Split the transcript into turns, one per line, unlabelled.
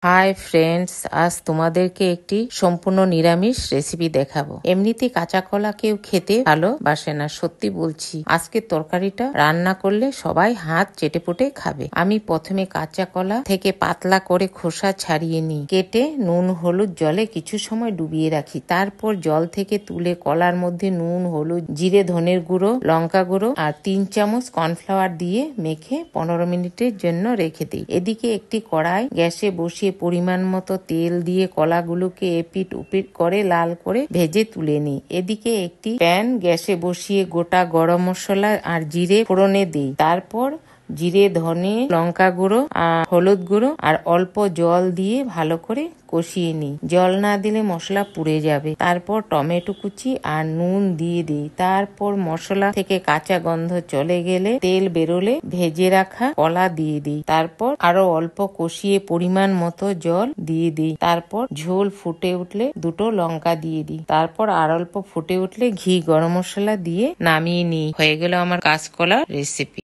Hi friends, আজ তোমাদেরকে একটি সম্পূর্ণ নিরামিষ রেসিপি দেখাবো। এমনিতে কাঁচা কলা কেউ খেতে ভালোবাসে না, সত্যি বলছি। আজকে তরকারিটা রান্না করলে সবাই হাত চেটেপুটে খাবে। আমি প্রথমে কাঁচা কলা থেকে পাতলা করে খোসা ছাড়িয়ে নিই, কেটে নুন হলুদ জলে কিছু সময় ডুবিয়ে রাখি। তারপর জল থেকে তুলে কলার মধ্যে নুন হলুদ জিরে ধনের গুঁড়ো লঙ্কা গুঁড়ো আর 3 চামচ কর্নফ্লাওয়ার দিয়ে মেখে 15 মিনিটের জন্য রেখে দিই। এদিকে একটি কড়াই গ্যাসে বসিয়ে পরিমাণ মতো তেল দিয়ে কলাগুলোকে এপিট উপিট করে লাল করে ভেজে তুলে নিই। এদিকে একটি প্যান গ্যাসে বসিয়ে গোটা গরম মশলা আর জিরে ফোড়নে দিই। তারপর জিরে ধনে লঙ্কা গুঁড়ো আর হলুদ গুঁড়ো আর অল্প জল দিয়ে ভালো করে কষিয়ে নিই। জল না দিলে মশলা পুড়ে যাবে। তারপর টমেটো কুচি আর নুন দিয়ে দিই। তারপর মশলা থেকে কাঁচা গন্ধ চলে গেলে তেল বেরোলে ভেজে রাখা কলা দিয়ে দিই। তারপর আরো অল্প কষিয়ে পরিমাণ মতো জল দিয়ে দিই। তারপর ঝোল ফুটে উঠলে দুটো লঙ্কা দিয়ে দিই। তারপর আর অল্প ফুটে উঠলে ঘি গরম মশলা দিয়ে নামিয়ে নিই। হয়ে গেল আমার কাঁচকলা রেসিপি।